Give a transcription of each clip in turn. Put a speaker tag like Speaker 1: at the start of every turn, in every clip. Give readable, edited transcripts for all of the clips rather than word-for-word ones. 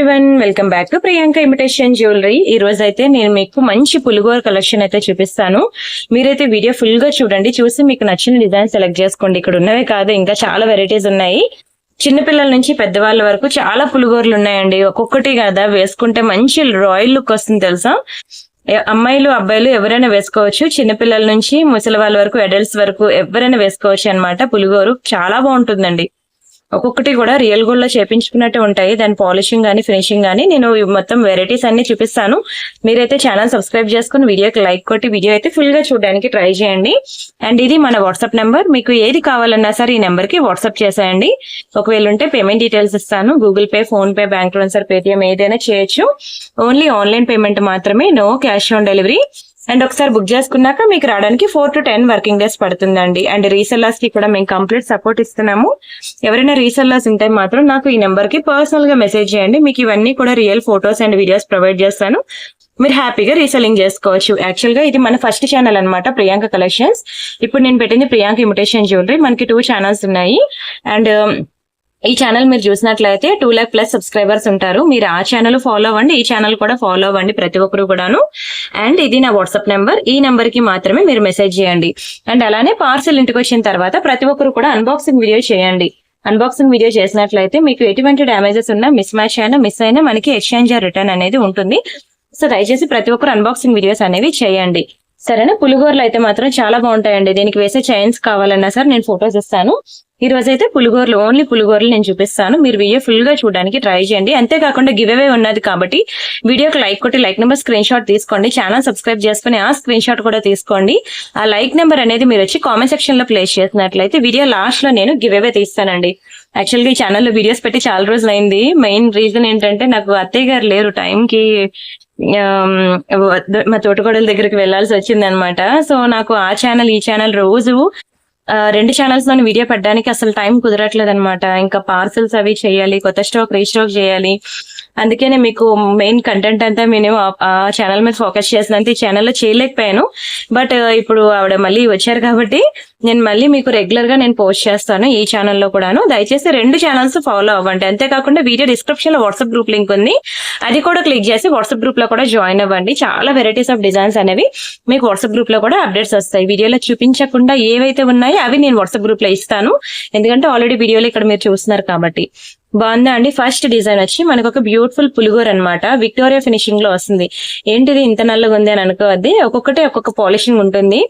Speaker 1: Everyone, welcome back to Priyanka imitation jewellery. ఈ రోజు అయితే నేను మీకు మంచి పులిగోర కలెక్షన్ అయితే చూపిస్తాను. మీరైతే వీడియో ఫుల్ గా చూడండి, చూసి మీకు నచ్చిన డిజైన్ సెలెక్ట్ చేసుకోండి. ఇక్కడ ఉన్నవే కాదు, ఇంకా చాలా వెరైటీస్ ఉన్నాయి. చిన్నపిల్లల నుంచి పెద్దవాళ్ళ వరకు చాలా పులిగోరలు ఉన్నాయండి. ఒక్కొక్కటి కదా వేసుకుంటే మంచి రాయల్ లుక్ వస్తుంది తెలుసా. అమ్మాయిలు అబ్బాయిలు ఎవరైనా వేసుకోవచ్చు, చిన్నపిల్లల నుంచి ముసలి వాళ్ళ వరకు, అడల్ట్స్ వరకు ఎవరైనా వేసుకోవచ్చు అన్నమాట. పులిగోరు చాలా బాగుంటుందండి. ఒక్కొక్కటి కూడా రియల్ గోల్డ్ లో చేపించుకున్నట్టు ఉంటాయి. దాని పాలిషింగ్ గానీ ఫినిషింగ్ గానీ నేను మొత్తం వెరైటీస్ అన్ని చూపిస్తాను. మీరైతే ఛానల్ సబ్స్క్రైబ్ చేసుకుని వీడియోకి లైక్ కొట్టి వీడియో అయితే ఫుల్ గా చూడడానికి ట్రై చేయండి. అండ్ ఇది మన వాట్సాప్ నెంబర్. మీకు ఏది కావాలన్నా సరే ఈ నెంబర్ కి వాట్సాప్ చేసేయండి. ఒకవేళ ఉంటే పేమెంట్ డీటెయిల్స్ ఇస్తాను. Google pay, PhonePe, bank transfer, Paytm ఏదైనా చేయొచ్చు. ఓన్లీ ఆన్లైన్ పేమెంట్ మాత్రమే, no cash on delivery. And ఒకసారి బుక్ చేసుకున్నాక మీకు రావడానికి 4 to 10 వర్కింగ్ డేస్ పడుతుందండి. అండ్ రీసెల్లర్స్ కి కూడా మేము కంప్లీట్ సపోర్ట్ ఇస్తున్నాము. ఎవరైనా రీసెల్లర్స్ ఉంటే మాత్రం నాకు ఈ నెంబర్ కి పర్సనల్ గా మెసేజ్ చేయండి. మీకు ఇవన్నీ కూడా real photos and videos provide చేస్తాను. మీరు హ్యాపీగా రీసెల్లింగ్ చేసుకోవచ్చు. యాక్చువల్ గా ఇది మన ఫస్ట్ ఛానల్ అనమాట, ప్రియాంక కలెక్షన్స్. ఇప్పుడు నేను పెట్టింది ప్రియాంక ఇమిటేషన్ జ్యువెలరీ. మనకి 2 ఛానల్స్ ఉన్నాయి. అండ్ ఈ ఛానల్ మీరు చూసినట్లయితే 2 lakh ప్లస్ సబ్స్క్రైబర్స్ ఉంటారు. మీరు ఆ ఛానల్ ఫాలో అవ్వండి, ఈ ఛానల్ కూడా ఫాలో అవ్వండి, ప్రతి ఒక్కరు కూడాను. అండ్ ఇది నా వాట్సాప్ నెంబర్. ఈ నెంబర్ కి మాత్రమే మీరు మెసేజ్ చేయండి. అండ్ అలానే పార్సల్ ఇంటికి వచ్చిన తర్వాత ప్రతి ఒక్కరు కూడా అన్బాక్సింగ్ వీడియో చేయండి. అన్బాక్సింగ్ వీడియో చేసినట్లయితే మీకు ఎటువంటి డ్యామేజెస్ ఉన్నా, మిస్ మ్యాచ్ అయినా, మిస్ అయినా మనకి ఎక్స్చేంజ్ రిటర్న్ అనేది ఉంటుంది. సో దయచేసి ప్రతి ఒక్కరు అన్బాక్సింగ్ వీడియోస్ అనేవి చేయండి, సరేనా. పులిగోరలు అయితే మాత్రం చాలా బాగుంటాయండి. దీనికి వేసే చైన్స్ కావాలన్నా సరే నేను ఫొటోస్ ఇస్తాను. ఈ రోజు అయితే పులిగోరలు, ఓన్లీ పులిగోరలు నేను చూపిస్తాను. మీరు వీడియో ఫుల్ గా చూడడానికి ట్రై చేయండి. అంతేకాకుండా గివ్ అవే ఉన్నది కాబట్టి వీడియోకి లైక్ కొట్టి లైక్ నెంబర్ స్క్రీన్ షాట్ తీసుకోండి. ఛానల్ సబ్స్క్రైబ్ చేసుకుని ఆ స్క్రీన్ షాట్ కూడా తీసుకోండి. ఆ లైక్ నెంబర్ అనేది మీరు వచ్చి కామెంట్ సెక్షన్ లో ప్లేస్ చేసినట్లయితే వీడియో లాస్ట్ లో నేను గివ్ అవే తీస్తానండి. యాక్చువల్ గా ఈ ఛానల్లో వీడియోస్ పెట్టి చాలా రోజులు అయింది. మెయిన్ రీజన్ ఏంటంటే నాకు అత్తయ్య గారు లేరు టైంకి, మా తోటకోడల దగ్గరికి వెళ్లాల్సి వచ్చింది అనమాట. సో నాకు ఆ ఛానల్ ఈ ఛానల్ రోజు 2 ఛానల్స్ లోని వీడియో పెట్టడానికి అసలు టైం కుదరట్లేదు అనమాట. ఇంకా పార్సల్స్ అవి చేయాలి, కొత్త స్టాక్ రీస్టాక్ చేయాలి. అందుకనే మీకు మెయిన్ కంటెంట్ అంతా నేను ఆ ఛానల్ మీద ఫోకస్ చేసినంత ఈ ఛానల్లో చేయలేకపోయాను. బట్ ఇప్పుడు ఆవిడ మళ్ళీ వచ్చారు కాబట్టి నేను మళ్ళీ మీకు రెగ్యులర్ గా నేను పోస్ట్ చేస్తాను ఈ ఛానల్లో కూడాను. దయచేసి 2 ఛానల్స్ ఫాలో అవ్వండి. అంతేకాకుండా వీడియో డిస్క్రిప్షన్ లో వాట్సాప్ గ్రూప్ లింక్ ఉంది, అది కూడా క్లిక్ చేసి వాట్సాప్ గ్రూప్ లో కూడా జాయిన్ అవ్వండి. చాలా వెరైటీస్ ఆఫ్ డిజైన్స్ అనేవి మీకు వాట్సాప్ గ్రూప్ లో కూడా అప్డేట్స్ వస్తాయి. వీడియోలో చూపించకుండా ఏవైతే ఉన్నాయో అవి నేను వాట్సాప్ గ్రూప్ లో ఇస్తాను, ఎందుకంటే ఆల్రెడీ వీడియోలో ఇక్కడ మీరు చూస్తున్నారు కాబట్టి. బాగుందా అండి. ఫస్ట్ డిజైన్ వచ్చి మనకు ఒక బ్యూటిఫుల్ పులిగోర అనమాట, విక్టోరియా ఫినిషింగ్ లో వస్తుంది. ఏంటిది ఇంత నల్లగా ఉంది అని అనుకోవద్ది, ఒక్కొక్కటి ఒక్కొక్క పాలిషింగ్ ఉంటుంది.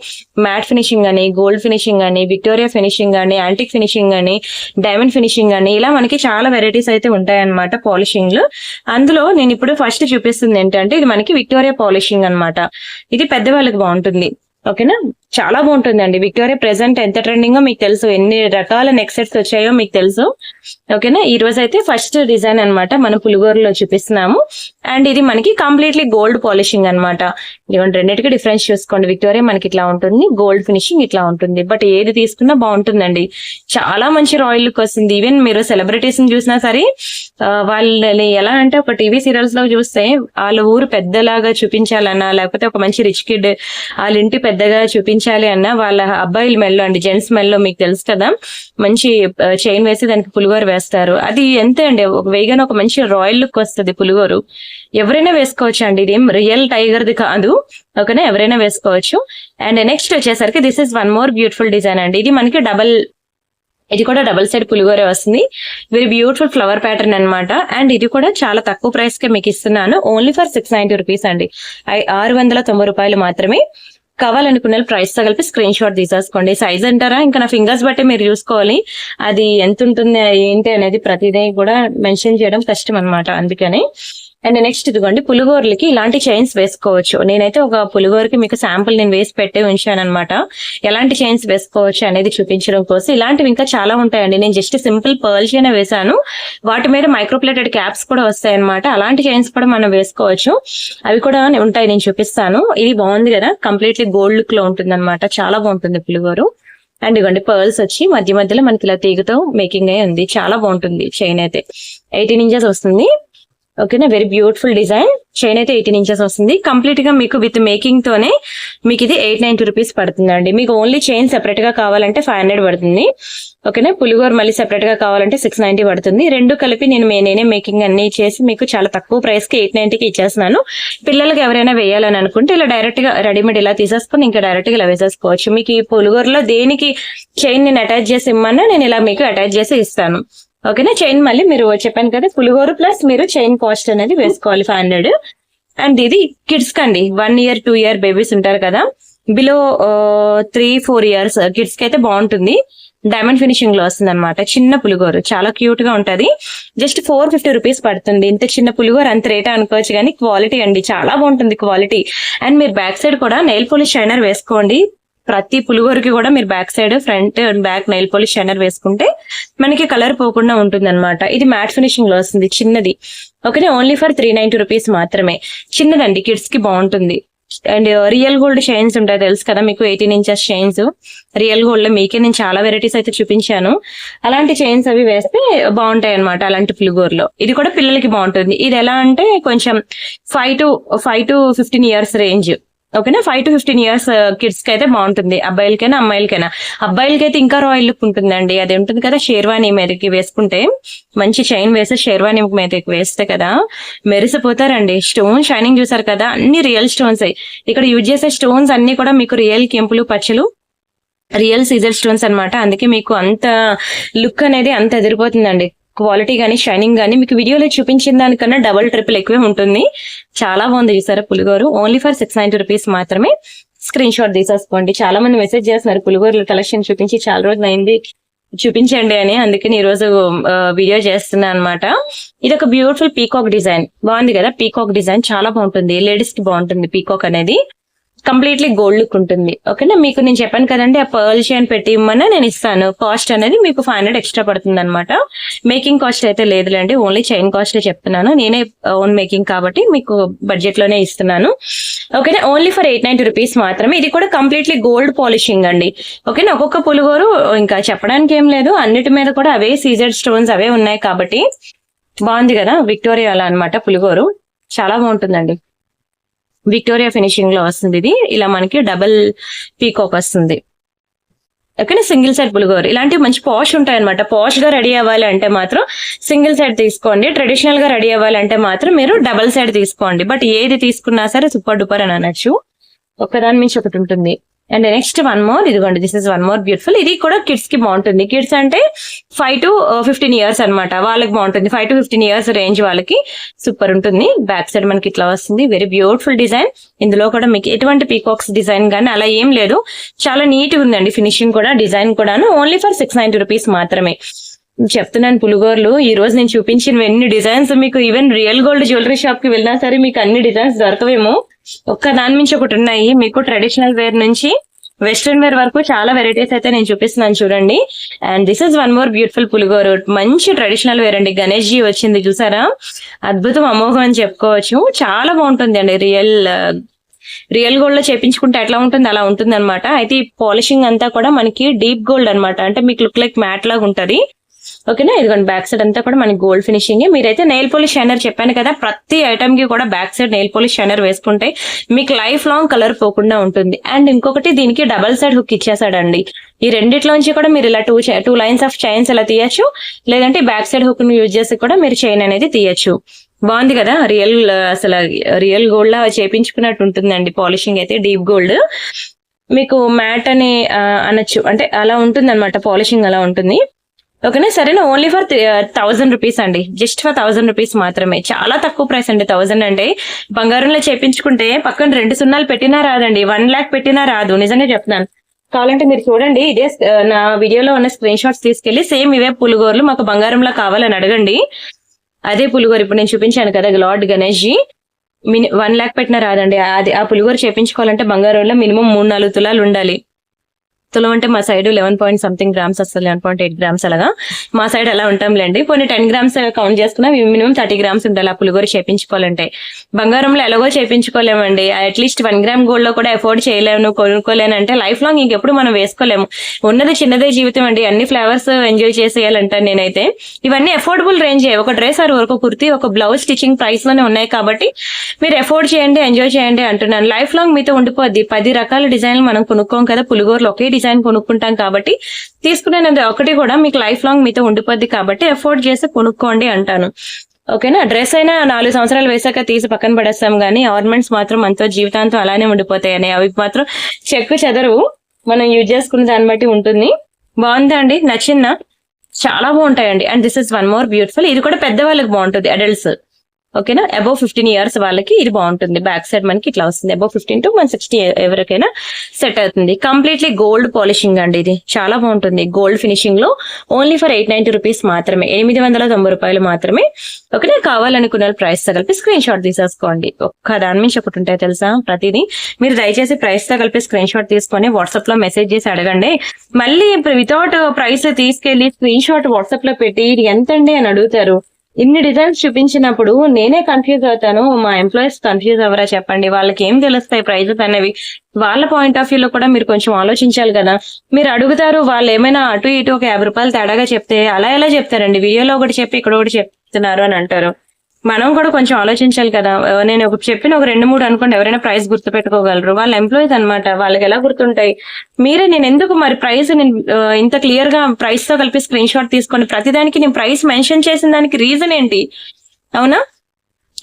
Speaker 1: మ్యాట్ ఫినిషింగ్ అని, గోల్డ్ ఫినిషింగ్ అని, విక్టోరియా ఫినిషింగ్ అని, యాంటిక్ ఫినిషింగ్ అని, డైమండ్ ఫినిషింగ్ అని, ఇలా మనకి చాలా వెరైటీస్ అయితే ఉంటాయన్నమాట పాలిషింగ్ లో. అందులో నేను ఇప్పుడు ఫస్ట్ చూపిస్తుంది ఏంటంటే ఇది మనకి విక్టోరియా పాలిషింగ్ అనమాట. ఇది పెద్దవాళ్ళకి బాగుంటుంది, ఓకేనా. చాలా బాగుంటుందండి. విక్టోరియా ప్రెసెంట్ ఎంత ట్రెండింగ్ మీకు తెలుసు, ఎన్ని రకాల నెక్ సెట్స్ వచ్చాయో మీకు తెలుసు, ఓకేనా. ఈ రోజు అయితే ఫస్ట్ డిజైన్ అనమాట మనం పులిగోరలో చూపిస్తున్నాము. అండ్ ఇది మనకి కంప్లీట్లీ గోల్డ్ పాలిషింగ్ అనమాట. ఇవ్వండి, రెండింటికి డిఫరెన్స్ చూసుకోండి. విక్టోరియా మనకి ఇట్లా ఉంటుంది, గోల్డ్ ఫినిషింగ్ ఇట్లా ఉంటుంది. బట్ ఏది తీసుకున్నా బాగుంటుందండి, చాలా మంచి రాయల్ లుక్ వస్తుంది. ఈవెన్ మీరు సెలబ్రిటీస్ ని చూసినా సరే వాళ్ళని ఎలా అంటే ఒక టీవీ సీరియల్స్ లో చూస్తే వాళ్ళ ఊరు పెద్దలాగా చూపించాలన్నా, లేకపోతే ఒక మంచి రిచ్ కిడ్ వాళ్ళ ఇంటి పెద్దగా చూపించాలి అన్న వాళ్ళ అబ్బాయిల మెల్లో అండి, జెంట్స్ మెల్లో మీకు తెలుసు కదా, మంచి చైన్ వేసి దానికి పులిగోర వేస్తారు. అది ఎంత అండి, ఒక వేగానే ఒక మంచి రాయల్ లుక్ వస్తుంది పులిగోరు. ఎవరైనా వేసుకోవచ్చు అండి, ఇదేం రియల్ టైగర్ది కాదు, ఓకేనా. ఎవరైనా వేసుకోవచ్చు. అండ్ నెక్స్ట్ వచ్చేసరికి this is one more beautiful design అండి. ఇది మనకి ఇది కూడా డబుల్ సైడ్ పులిగోరే వస్తుంది. వెరీ బ్యూటిఫుల్ ఫ్లవర్ ప్యాటర్న్ అనమాట. అండ్ ఇది కూడా చాలా తక్కువ ప్రైస్ కే మీకు ఇస్తున్నాను, ఓన్లీ ఫర్ 690 రూపీస్ అండి. 690 రూపాయలు మాత్రమే. కావాలనుకున్న ప్రైస్ తో కలిపి స్క్రీన్ షాట్ తీసేసుకోండి. సైజ్ అంటారా, ఇంకా నా ఫింగర్స్ బట్టి మీరు చూసుకోవాలి అది ఎంత ఉంటుంది ఏంటి అనేది ప్రతిదీ కూడా మెన్షన్ చేయడం కష్టం అనమాట, అందుకని. అండ్ నెక్స్ట్ ఇదిగోండి, పులిగోరలకి ఇలాంటి చైన్స్ వేసుకోవచ్చు. నేనైతే ఒక పులిగోరకి మీకు శాంపుల్ నేను వేసి పెట్టే ఉంచాను అనమాట, ఎలాంటి చైన్స్ వేసుకోవచ్చు అనేది చూపించడం కోసం. ఇలాంటివి ఇంకా చాలా ఉంటాయండి. నేను జస్ట్ సింపుల్ పర్ల్ చైన్ వేసాను, వాటి మీద మైక్రోప్లేటెడ్ క్యాప్స్ కూడా వస్తాయి అనమాట. అలాంటి చైన్స్ కూడా మనం వేసుకోవచ్చు, అవి కూడా ఉంటాయి, నేను చూపిస్తాను. ఇది బాగుంది కదా, కంప్లీట్లీ గోల్డ్ లుక్ లో ఉంటుంది అనమాట, చాలా బాగుంటుంది పులిగోరు. అండ్ ఇవ్వండి, పర్ల్స్ వచ్చి మధ్య మధ్యలో మనకి ఇలా తీగతో మేకింగ్ అయ్యి ఉంది, చాలా బాగుంటుంది. చైన్ అయితే 18 ఇంచెస్ వస్తుంది, ఓకేనా. Very beautiful design. చైన్ అయితే 18 ఇంచెస్ వస్తుంది. కంప్లీట్ గా మీకు విత్ మేకింగ్ తోనే మీకు ఇది 890 రూపీస్ పడుతుందండి. మీకు ఓన్లీ చైన్ సెపరేట్ గా కావాలంటే 500 పడుతుంది. ఓకేనా, పులిగోర మళ్ళీ సెపరేట్ గా కావాలంటే 690 పడుతుంది. రెండు కలిపి నేనే మేకింగ్ అన్ని చేసి మీకు చాలా తక్కువ ప్రైస్ కి 890కి ఇచ్చేస్తున్నాను. పిల్లలకి ఎవరైనా వేయాలని అనుకుంటే ఇలా డైరెక్ట్ గా రెడీమేడ్ ఇలా తీసేసుకొని ఇంకా డైరెక్ట్ గా ఇలా వేసేసుకోవచ్చు. మీకు ఈ పులిగోరలో దేనికి చైన్ నేను అటాచ్ చేసి ఇమ్మన్నా నేను ఇలా మీకు అటాచ్ చేసి ఇస్తాను. ఓకేనా, చైన్ మళ్ళీ మీరు చెప్పాను కదా పులిగోర ప్లస్ మీరు చైన్ కాస్ట్ అనేది వేసుకోవాలి 500. అండ్ ఇది కిడ్స్ కండి, 1 year 2 year బేబీస్ ఉంటారు కదా, బిలో 3-4 years కిడ్స్ కి అయితే బాగుంటుంది. డైమండ్ ఫినిషింగ్ లో వస్తుంది అనమాట. చిన్న పులిగోరు చాలా క్యూట్ గా ఉంటది. జస్ట్ 450 రూపీస్ పడుతుంది. ఇంత చిన్న పులిగోరు అంత రేట్ అనుకోవచ్చు కానీ క్వాలిటీ అండి చాలా బాగుంటుంది క్వాలిటీ. అండ్ మీరు బ్యాక్ సైడ్ కూడా నెయిల్ పాలిష్ షైనర్ వేసుకోండి. ప్రతి పులిగోరకి కూడా మీరు back side front and back nail polish shiner వేసుకుంటే మనకి కలర్ పోకుండా ఉంటుంది అనమాట. ఇది మ్యాట్ ఫినిషింగ్ లో వస్తుంది చిన్నది. ఓకే, ఓన్లీ ఫర్ 390 రూపీస్ మాత్రమే. చిన్నదండి, కిడ్స్ కి బాగుంటుంది. అండ్ రియల్ గోల్డ్ చైన్స్ ఉంటాయి తెలుసు కదా మీకు, 18 ఇంచెస్ చైన్స్ రియల్ గోల్డ్ లో మీకే నేను చాలా వెరైటీస్ అయితే చూపించాను. అలాంటి చైన్స్ అవి వేస్తే బాగుంటాయి అనమాట అలాంటి పులిగోరలో. ఇది కూడా పిల్లలకి బాగుంటుంది. ఇది ఎలా అంటే కొంచెం 5 to 15 years రేంజ్. ఓకేనా, 5 to 15 years కిడ్స్ కి అయితే బాగుంటుంది. అబ్బాయిలకైనా అమ్మాయిలకైనా. అబ్బాయిలకైతే ఇంకా రాయల్ లుక్ ఉంటుందండి. అది ఉంటుంది కదా షేర్వాణి మీదకి వేసుకుంటే, మంచి చైన్ వేసి షేర్వాణి మీదకి వేస్తే కదా మెరిసిపోతారండి. స్టోన్ షైనింగ్ చూసారు కదా, అన్ని రియల్ స్టోన్స్. ఇక్కడ యూజ్ చేసే స్టోన్స్ అన్ని కూడా మీకు రియల్ కెంపులు పచ్చలు, రియల్ సీజర్ స్టోన్స్ అన్నమాట. అందుకే మీకు అంత లుక్ అనేది అంత ఎదిరిపోతుందండి. క్వాలిటీ గానీ షైనింగ్ గానీ మీకు వీడియోలో చూపించిన దానికన్నా డబుల్ ట్రిపుల్ ఎక్కువే ఉంటుంది. చాలా బాగుంది చూసారా పులిగోరు. ఓన్లీ ఫర్ 690 రూపీస్ మాత్రమే. స్క్రీన్ షాట్ తీసేసుకోండి. చాలా మంది మెసేజ్ చేస్తున్నారు పులిగోరు కలెక్షన్ చూపించి చాలా రోజులు అయింది చూపించండి అని, అందుకని ఈ రోజు వీడియో చేస్తున్నా అనమాట. ఇది ఒక బ్యూటిఫుల్ పీకాక్ డిజైన్, బాగుంది కదా. పీకాక్ డిజైన్ చాలా బాగుంటుంది, లేడీస్ కి బాగుంటుంది. పీకాక్ అనేది కంప్లీట్లీ గోల్డ్ లుక్ ఉంటుంది. ఓకేనా, మీకు నేను చెప్పాను కదండి ఆ పర్ల్ చైన్ పెట్టి ఇమ్మన్నా నేను ఇస్తాను. కాస్ట్ అనేది మీకు 500 ఎక్స్ట్రా పడుతుంది అనమాట. మేకింగ్ కాస్ట్ అయితే లేదులేండి, ఓన్లీ చైన్ కాస్ట్ చెప్తున్నాను. నేనే ఓన్ మేకింగ్ కాబట్టి మీకు బడ్జెట్ లోనే ఇస్తున్నాను. ఓకేనా, ఓన్లీ ఫర్ 890 రూపీస్ మాత్రమే. ఇది కూడా కంప్లీట్లీ గోల్డ్ పాలిషింగ్ అండి. ఓకేనా, ఒక్కొక్క పులిగోరు ఇంకా చెప్పడానికి ఏం లేదు, అన్నిటి మీద కూడా అవే సీజర్ స్టోన్స్ అవే ఉన్నాయి కాబట్టి బాగుంది కదా. విక్టోరియా అలా అనమాట పులిగోరు, చాలా బాగుంటుందండి. విక్టోరియా ఫినిషింగ్ లో వస్తుంది. ఇది ఇలా మనకి డబుల్ పీకాక్ వస్తుంది. ఓకేనా, సింగిల్ సైడ్ పులిగోరు ఇలాంటివి మంచి పాష్ ఉంటాయి అనమాట. పాష్ గా రెడీ అవ్వాలి అంటే మాత్రం సింగిల్ సైడ్ తీసుకోండి. ట్రెడిషనల్ గా రెడీ అవ్వాలంటే మాత్రం మీరు డబుల్ సైడ్ తీసుకోండి. బట్ ఏది తీసుకున్నా సరే సూపర్ డూపర్ అని అనొచ్చు. ఒకదాని మించి ఒకటి ఉంటుంది. అండ్ నెక్స్ట్ వన్ మోర్, ఇదిగోండి, this is one more beautiful. ఇది కూడా కిడ్స్ కి బాగుంటుంది. కిడ్స్ అంటే 5 to 15 years అనమాట, వాళ్ళకి బాగుంటుంది. 5 to 15 years రేంజ్ వాళ్ళకి సూపర్ ఉంటుంది. బ్యాక్ సైడ్ మనకి ఇట్లా వస్తుంది. Very beautiful design. ఇందులో కూడా మీకు ఎటువంటి పీకాక్స్ డిజైన్ కానీ అలా ఏం లేదు, చాలా నీట్ గా ఉందండి ఫినిషింగ్ కూడా, డిజైన్ కూడాను. ఓన్లీ ఫర్ 690 రూపీస్ మాత్రమే. చెప్తున్నాను పులిగోర్లు ఈ రోజు నేను చూపించిన ఎన్ని డిజైన్స్ మీకు even real gold jewellery shop కి వెళ్ళినా సరే మీకు అన్ని డిజైన్స్ దొరకవేమో. ఒక్క దాని నుంచి ఒకటి ఉన్నాయి. మీకు ట్రెడిషనల్ వేర్ నుంచి వెస్ట్రన్ వేర్ వరకు చాలా వెరైటీస్ అయితే నేను చూపిస్తున్నాను చూడండి. And this is one more beautiful పులిగోరు. మంచి ట్రెడిషనల్ వేర్ అండి. గణేష్ జీ వచ్చింది చూసారా, అద్భుతం, అమోఘం అని చెప్పుకోవచ్చు. చాలా బాగుంటుంది అండి. రియల్ గోల్డ్ లో చేపించుకుంటే ఎట్లా ఉంటుంది అలా ఉంటుంది అనమాట. అయితే ఈ పాలిషింగ్ అంతా కూడా మనకి డీప్ గోల్డ్ అనమాట, అంటే మీకు లుక్ లైక్ మ్యాట్ లాగా ఉంటది. ఓకేనా, ఇదిగోండి బ్యాక్ సైడ్ అంతా కూడా మనకి గోల్డ్ ఫినిషింగ్. మీరైతే నెయిల్ పాలిష్ షైనర్ చెప్పాను కదా, ప్రతి ఐటమ్ కి కూడా back side nail polish shiner వేసుకుంటే మీకు లైఫ్ లాంగ్ కలర్ పోకుండా ఉంటుంది. అండ్ ఇంకొకటి దీనికి డబల్ సైడ్ హుక్ ఇచ్చేసాడండి. ఈ రెండిట్లోంచి కూడా మీరు ఇలా టూ లైన్స్ ఆఫ్ చైన్స్ ఇలా తీయచ్చు, లేదంటే బ్యాక్ సైడ్ హుక్ ని యూజ్ చేసి కూడా మీరు చైన్ అనేది తీయచ్చు. బాగుంది కదా, రియల్ గోల్డ్ లా చేపించుకున్నట్టు ఉంటుందండి. పాలిషింగ్ అయితే డీప్ గోల్డ్, మీకు మ్యాట్ అని అనొచ్చు, అంటే అలా ఉంటుంది అనమాట. పాలిషింగ్ అలా ఉంటుంది. ఓకేనా, సరేనా. ఓన్లీ ఫర్ 1000 రూపీస్ అండి. జస్ట్ ఫర్ 1000 రూపీస్ మాత్రమే. చాలా తక్కువ ప్రైస్ అండి. 1000 అంటే బంగారంలో చేపించుకుంటే పక్కన 2 సున్నాలు పెట్టినా రాదండి, 1 lakh పెట్టినా రాదు. నిజంగా చెప్తున్నాను. కావాలంటే మీరు చూడండి, ఇదే నా వీడియోలో ఉన్న స్క్రీన్ షాట్స్ తీసుకెళ్లి సేమ్ ఇవే పులిగోర్లు మాకు బంగారంలో కావాలని అడగండి. అదే పులిగోరు ఇప్పుడు నేను చూపించాను కదా లార్డ్ గణేష్ జీ, 1 lakh పెట్టినా రాదండి. అది ఆ పులిగోరు చేపించుకోవాలంటే బంగారంలో మినిమం 3-4 తులాలు ఉండాలి. తులం అంటే మా సైడ్ 11 గ్రామ్స్ వస్తుంది, 11.8 గ్రామ్స్ అలాగా మా సైడ్ అలా ఉంటాంలేండి. కొన్ని 10 గ్రామ్స్ కౌంట్ చేసుకున్నా మినిమం 30 గ్రామ్స్ ఉండాలి ఆ పులిగోర చేపించుకోవాలంటే. బంగారంలో ఎలాగో చేపించుకోలేమండి, అట్లీస్ట్ 1 గ్రామ్ గోల్డ్ లో కూడా అఫోర్డ్ చేయలేము, కొనుక్కోలేనంటే లైఫ్ లాంగ్ ఇంకెప్పుడు మనం వేసుకోలేము. ఉన్నది చిన్నదే జీవితం అండి, అన్ని ఫ్లేవర్స్ ఎంజాయ్ చేసేయాలంటాను నేనైతే. ఇవన్నీ అఫోర్డబుల్ రేంజ్, ఒక డ్రెస్ ఆర్ ఒక కుర్తీ ఒక బ్లౌజ్ స్టిచింగ్ ప్రైస్ లోనే ఉన్నాయి కాబట్టి మీరు అఫోర్డ్ చేయండి, ఎంజాయ్ చేయండి అంటున్నాను. లైఫ్ లాంగ్ మీతో ఉండిపోద్ది. 10 రకాల డిజైన్లు మనం కొనుక్కోం కదా, పులిగోరలో ఒకే డిజైన్ కొనుక్కుంటాం కాబట్టి తీసుకునేది ఒకటి కూడా మీకు లైఫ్ లాంగ్ మీతో ఉండిపోద్ది కాబట్టి అఫోర్డ్ చేసి కొనుక్కోండి అంటాను. ఓకేనా. డ్రెస్ అయినా 4 సంవత్సరాలు వేసాక తీసి పక్కన పడేస్తాం కానీ ఆర్నమెంట్స్ మాత్రం మనతో జీవితాంతం అలానే ఉండిపోతాయని, అవి మాత్రం చెక్కు చెదరవు, మనం యూజ్ చేసుకునే దాన్ని బట్టి ఉంటుంది. బాగుందా అండి, నచ్చిందా? చాలా బాగుంటాయండి. And this is one more beautiful, ఇది కూడా పెద్దవాళ్ళకి బాగుంటుంది, అడల్ట్స్. ఓకేనా. అబౌవ్ 15 ఇయర్స్ వాళ్ళకి ఇది బాగుంటుంది. బ్యాక్ సైడ్ మనకి ఇట్లా వస్తుంది. అబౌవ్ 15 to 160 ఎవరికైనా సెట్ అవుతుంది. కంప్లీట్లీ గోల్డ్ పాలిషింగ్ అండి, ఇది చాలా బాగుంటుంది. గోల్డ్ ఫినిషింగ్ లో ఓన్లీ ఫర్ 890 రూపీస్ మాత్రమే, 890 రూపాయలు మాత్రమే. ఓకేనా. కావాలనుకున్న ప్రైస్ తో కలిపి స్క్రీన్ షాట్ తీసేసుకోండి. ఒక్క దాని నుంచి ఒకటి ఉంటాయి తెలుసా ప్రతిదీ. మీరు దయచేసి ప్రైస్ తో కలిపి స్క్రీన్ షాట్ తీసుకొని వాట్సాప్ లో మెసేజ్ చేసి అడగండి. మళ్ళీ వితౌట్ ప్రైస్ తీసుకెళ్లి స్క్రీన్ షాట్ వాట్సాప్ లో పెట్టి ఇది ఎంతండి అని అడుగుతారు. ఇన్ని డిజైన్స్ చూపించినప్పుడు నేనే కన్ఫ్యూజ్ అవుతాను, మా ఎంప్లాయీస్ కన్ఫ్యూజ్ అవ్వరా చెప్పండి? వాళ్ళకి ఏం తెలుస్తాయి ప్రైజెస్ అనేవి? వాళ్ళ పాయింట్ ఆఫ్ వ్యూలో కూడా మీరు కొంచెం ఆలోచించాలి కదా. మీరు అడుగుతారు, వాళ్ళు ఏమైనా అటు ఇటు ఒక 50 రూపాయలు తేడాగా చెప్తే అలా ఎలా చెప్తారండి? వీడియోలో ఒకటి చెప్పి ఇక్కడ ఒకటి చెప్తున్నారు అని అంటారు. మనం కూడా కొంచెం ఆలోచించాలి కదా. నేను ఒక చెప్పిన ఒక 2-3 అనుకోండి, ఎవరైనా ప్రైస్ గుర్తు పెట్టుకోగలరు, వాళ్ళ ఎంప్లాయీస్ అనమాట, వాళ్ళకి ఎలా గుర్తుంటాయి? మీరే నేను ఎందుకు మరి ప్రైస్ నేను ఇంత క్లియర్ గా ప్రైస్ తో కలిపి స్క్రీన్ షాట్ తీసుకొని ప్రతిదానికి నేను ప్రైస్ మెన్షన్ చేసిన దానికి రీజన్ ఏంటి? అవునా.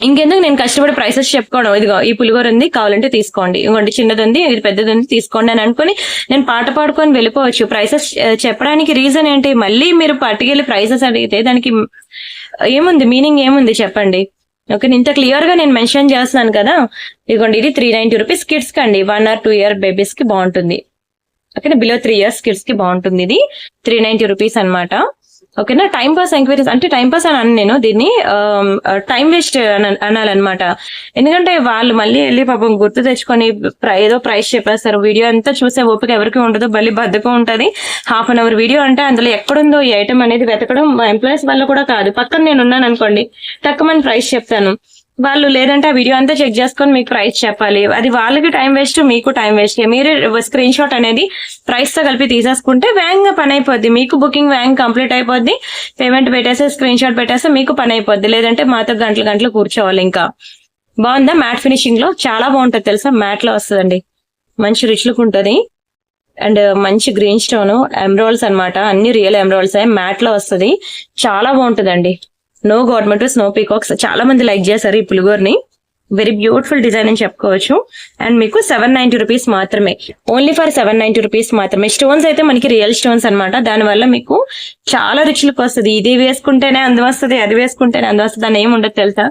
Speaker 1: ఇంకెందుకు నేను కష్టపడి ప్రైసెస్ చెప్పుకోవడం, ఇదిగో ఈ పులిగోర ఉంది కావాలంటే తీసుకోండి, ఇంకోటి చిన్నది ఉంది ఇది పెద్దది ఉంది తీసుకోండి అని అనుకుని నేను పాట పాడుకొని వెళ్ళిపోవచ్చు. ప్రైసెస్ చెప్పడానికి రీజన్ ఏంటి? మళ్ళీ మీరు పట్టుకెళ్ళి ప్రైసెస్ అడిగితే దానికి ఏముంది, మీనింగ్ ఏముంది చెప్పండి? ఓకే, ఇంత క్లియర్ గా నేను మెన్షన్ చేస్తున్నాను కదా. ఇదిగోండి, ఇది 390 రూపీస్ కిడ్స్ కి అండి, 1 or 2 year బేబీస్ కి బాగుంటుంది. ఓకేనా. బిలో 3 years కిడ్స్ కి బాగుంటుంది. ఇది 390 రూపీస్ అనమాట. ఓకేనా. టైం పాస్ ఎంక్వైరీస్ అంటే టైం పాస్ అని నేను దీన్ని టైం వేస్ట్ అనాలన్నమాట. ఎందుకంటే వాళ్ళు మళ్ళీ వెళ్ళి పాపం గుర్తు తెచ్చుకొని ఏదో ప్రైస్ చెప్పేస్తారు. వీడియో అంతా చూసే ఓపిక ఎవరికి ఉండదు, మళ్ళీ బద్దకం ఉంటుంది. ½ an hour వీడియో అంటే అందులో ఎక్కడుందో ఈ ఐటమ్ అనేది వెతకడం మా ఎంప్లాయీస్ వల్ల కూడా కాదు. పక్కన నేను ఉన్నాను అనుకోండి, తక్కువ ప్రైస్ చెప్తాను, వాళ్ళు లేదంటే ఆ వీడియో అంతా చెక్ చేసుకొని మీకు ప్రైస్ చెప్పాలి. అది వాళ్ళకి టైం వేస్ట్, మీకు టైం వేస్ట్. మీరు స్క్రీన్ షాట్ అనేది ప్రైస్ తో కలిపి తీసేసుకుంటే వేగంగా పని అయిపోద్ది, మీకు బుకింగ్ వేగంగా కంప్లీట్ అయిపోద్ది. పేమెంట్ పెట్టేస్తే స్క్రీన్ షాట్ పెట్టేస్తే మీకు పని అయిపోద్ది. లేదంటే మాతో గంటలు కూర్చోవాలి. ఇంకా బాగుందా? మ్యాట్ ఫినిషింగ్ లో చాలా బాగుంటది తెలుసా, మ్యాట్ లో వస్తుందండి, మంచి రిచ్ లుక్ ఉంటుంది. అండ్ మంచి గ్రీన్ స్టోన్ ఎమరాల్డ్స్ అనమాట, అన్ని రియల్ ఎమరాల్డ్స్ మ్యాట్ లో వస్తుంది, చాలా బాగుంటుందండి. నో గవర్నమెంట్ స్నో పీకాక్స్ చాలా మంది లైక్ చేశారు ఈ పులిగోర్ని. వెరీ బ్యూటిఫుల్ డిజైన్ అని చెప్పుకోవచ్చు. అండ్ మీకు 790 రూపీస్ మాత్రమే, ఓన్లీ ఫర్ 790 రూపీస్ మాత్రమే. స్టోన్స్ అయితే మనకి రియల్ స్టోన్స్ అనమాట, దానివల్ల మీకు చాలా రిచ్ లుక్ వస్తుంది. ఇది వేసుకుంటేనే అందం వస్తుంది, అది వేసుకుంటేనే అందం వస్తుంది అని ఏమి ఉండదు తెలుసా.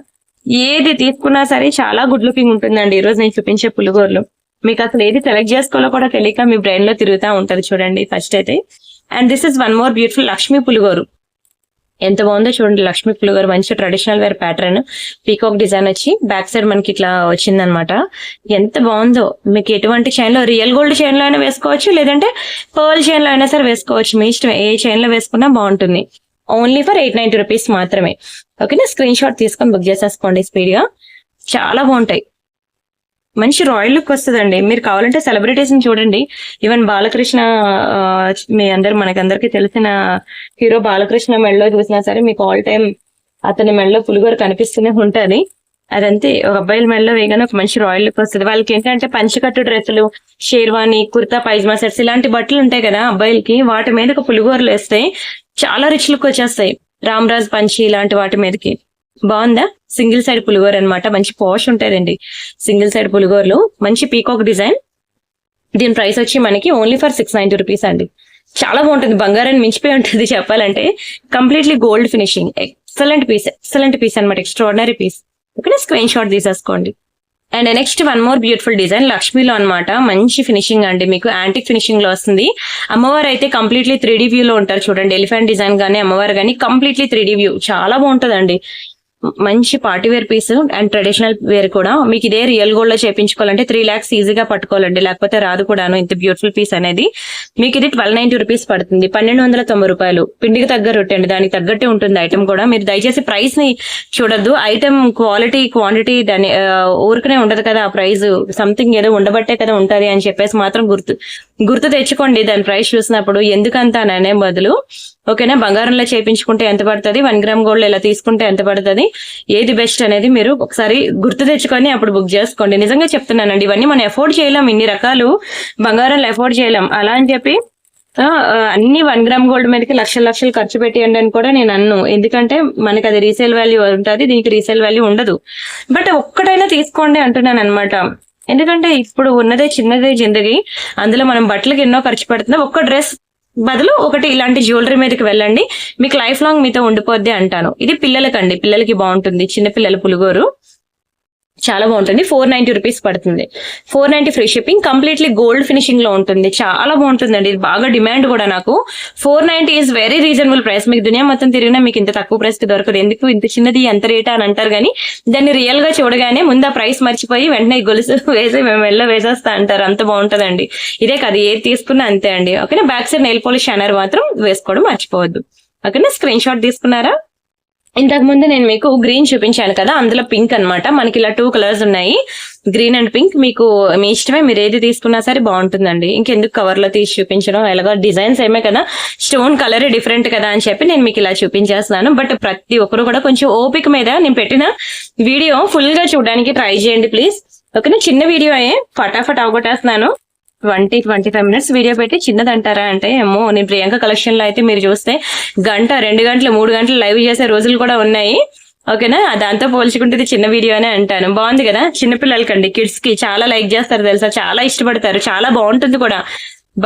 Speaker 1: ఏది తీసుకున్నా సరే చాలా గుడ్ లుకింగ్ ఉంటుందండి. ఈ రోజు నేను చూపించే పులిగోర్లు మీకు అసలు ఏది సెలెక్ట్ చేసుకోవాలో కూడా తెలియక మీ బ్రెయిన్ లో తిరుగుతూ ఉంటది. చూడండి ఫస్ట్ అయితే. And this is one more beautiful Lakshmi పులిగోరు. ఎంత బాగుందో చూడండి, లక్ష్మీ పులిగోరు మంచి traditional wear pattern, peacock design వచ్చి బ్యాక్ సైడ్ మనకి ఇట్లా వచ్చిందనమాట. ఎంత బాగుందో. మీకు ఎటువంటి చైన్ లో, రియల్ గోల్డ్ చైన్ లో అయినా వేసుకోవచ్చు, లేదంటే పర్ల్ చైన్ లో అయినా సరే వేసుకోవచ్చు, మీ ఇష్టం ఏ చైన్ లో వేసుకున్నా బాగుంటుంది. ఓన్లీ ఫర్ 890 రూపీస్ మాత్రమే. ఓకేనా. స్క్రీన్ షాట్ తీసుకొని బుక్ చేసేసుకోండి స్పీడ్ గా, చాలా బాగుంటాయి. మంచి రాయల్ లుక్ వస్తుందండి. మీరు కావాలంటే సెలబ్రిటీస్ ని చూడండి, ఈవెన్ బాలకృష్ణ, మీ మనకందరికి తెలిసిన హీరో బాలకృష్ణ మెడలో చూసినా సరే మీకు ఆల్ టైమ్ అతని మెడలో పులిగోర కనిపిస్తూనే ఉంటది. అదంతే, ఒక అబ్బాయిల మెడలో వేయగానే ఒక మంచి రాయల్ లుక్ వస్తుంది. వాళ్ళకి ఏంటంటే పంచకట్టు డ్రెస్సులు, షేర్వాణి, కుర్తా పైజమా సెట్స్ ఇలాంటి బట్టలు ఉంటాయి కదా అబ్బాయిలకి, వాటి మీద ఒక పులిగోరలు వేస్తే చాలా రిచ్ లుక్ వచ్చేస్తాయి. రామ్రాజ్ పంచి ఇలాంటి వాటి మీదకి. బాగుందా? సింగిల్ సైడ్ పులిగోర అనమాట, మంచి పాష్ ఉంటదండి సింగిల్ సైడ్ పులిగోరలు. మంచి పీకాక్ డిజైన్. దీని ప్రైస్ వచ్చి మనకి ఓన్లీ ఫర్ 690 రూపీస్ అండి. చాలా బాగుంటుంది, బంగారాన్ని మించిపోయి ఉంటుంది చెప్పాలంటే. Completely gold finishing, excellent piece అనమాట, ఎక్స్ట్రాడినరీ పీస్. ఓకేనా. స్క్రీన్ షాట్ తీసేసుకోండి. And next one more beautiful design లక్ష్మీలో అనమాట, మంచి ఫినిషింగ్ అండి, మీకు యాంటిక్ ఫినిషింగ్ లో వస్తుంది. అమ్మవారు అయితే కంప్లీట్లీ 3D వ్యూ లో ఉంటారు చూడండి, ఎలిఫెంట్ డిజైన్ గానీ అమ్మవారు గానీ కంప్లీట్లీ 3D వ్యూ, చాలా బాగుంటదండి. మంచి party wear piece and traditional wear కూడా. మీకు ఇదే రియల్ గోల్డ్ లో చేయించుకోవాలంటే 3 lakhs ఈజీగా పట్టుకోవాలండి, లేకపోతే రాదు కూడాను. ఇంత బ్యూటిఫుల్ పీస్ అనేది మీకు ఇది 1290 రూపీస్ పడుతుంది, 1290 రూపాయలు. పిండికి తగ్గ రొట్టె అండి, దానికి తగ్గట్టే ఉంటుంది ఐటమ్ కూడా. మీరు దయచేసి ప్రైస్ ని చూడొద్దు, ఐటమ్ క్వాలిటీ క్వాంటిటీ దాని ఊరికనే ఉండదు కదా ఆ ప్రైస్, సంథింగ్ ఏదో ఉండబట్టే కదా ఉంటది అని చెప్పేసి మాత్రం గుర్తు తెచ్చుకోండి దాని ప్రైస్ చూసినప్పుడు. ఎందుకంత అనే బదులు ఓకేనా, బంగారంలో చేయించుకుంటే ఎంత పడుతుంది, 1 gram గోల్డ్ ఇలా తీసుకుంటే ఎంత పడుతుంది, ఏది బెస్ట్ అనేది మీరు ఒకసారి గుర్తు తెచ్చుకొని అప్పుడు బుక్ చేసుకోండి. నిజంగా చెప్తున్నానండి, ఇవన్నీ మనం ఎఫోర్డ్ చేయలేం, ఇన్ని రకాలు బంగారంలో ఎఫోర్డ్ చేయలేం. అలా అని చెప్పి అన్ని 1 gram గోల్డ్ మీదకి లక్షలు ఖర్చు పెట్టేయండి అని కూడా నేను అన్ను, ఎందుకంటే మనకి అది రీసేల్ వాల్యూ ఉంటుంది, దీనికి రీసేల్ వాల్యూ ఉండదు. బట్ ఒక్కటైనా తీసుకోండి అంటున్నాను అనమాట. ఎందుకంటే ఇప్పుడు ఉన్నదే చిన్నదే జిందగీ, అందులో మనం బట్టలకి ఎన్నో ఖర్చు పెడుతున్నాం. ఒక్క డ్రెస్ బదులు ఒకటి ఇలాంటి జ్యువెలరీ మీదకి వెళ్ళండి, మీకు లైఫ్ లాంగ్ మీతో ఉండిపోద్ది అంటాను. ఇది పిల్లలకండి, పిల్లలకి బాగుంటుంది, చిన్నపిల్లల పులిగోరు చాలా బాగుంటుంది. 490 రూపీస్ పడుతుంది, 490 free shipping, completely gold finishing లో ఉంటుంది, చాలా బాగుంటుందండి. ఇది బాగా డిమాండ్ కూడా నాకు. 490 ఈజ్ వెరీ రీజనబుల్ ప్రైస్. మీకు దునియా మొత్తం తిరిగినా మీకు ఇంత తక్కువ ప్రైస్ కి దొరకదు. ఎందుకు ఇంత చిన్నది ఎంత రేటా అని అంటారు, కానీ దాన్ని రియల్ గా చూడగానే ముందు ఆ ప్రైస్ మర్చిపోయి వెంటనే గొలుసు వేసి మేము వేసేస్తా అంటారు, అంత బాగుంటదండి. ఇదే కాదు, ఏది తీసుకున్నా అంతే అండి. ఓకేనా, back side nail polish shiner మాత్రం వేసుకోవడం మర్చిపోవద్దు. ఓకేనా, స్క్రీన్ షాట్ తీసుకున్నారా? ఇంతకు ముందు నేను మీకు గ్రీన్ చూపించాను కదా, అందులో పింక్ అన్నమాట. మనకి ఇలా 2 కలర్స్ ఉన్నాయి, గ్రీన్ అండ్ పింక్. మీకు మీ ఇష్టమే, మీరు ఏది తీసుకున్నా సరే బాగుంటుందండి. ఇంకెందుకు కవర్ లో తీసి చూపించడం, ఎలాగో డిజైన్స్ ఏమే కదా, స్టోన్ కలర్ డిఫరెంట్ కదా అని చెప్పి నేను మీకు ఇలా చూపించేస్తున్నాను. బట్ ప్రతి ఒక్కరు కూడా కొంచెం ఓపిక మీద నేను పెట్టిన వీడియో ఫుల్ గా చూడడానికి ట్రై చేయండి ప్లీజ్. ఓకేనా, చిన్న వీడియో ఫటాఫట్ అవగొట్టేస్తున్నాను. 20-25 minutes వీడియో పెట్టి చిన్నది అంటారా అంటే, ఏమో నేను ప్రియాంక కలెక్షన్ లో అయితే మీరు చూస్తే 1 గంట 2 గంటలు 3 గంటలు లైవ్ చేసే రోజులు కూడా ఉన్నాయి. ఓకేనా, దాంతో పోల్చుకుంటే ఇది చిన్న వీడియో అనే అంటాను. బాగుంది కదా, చిన్నపిల్లలకండి, కిడ్స్ కి చాలా లైక్ చేస్తారు తెలుసా, చాలా ఇష్టపడతారు, చాలా బాగుంటుంది కూడా.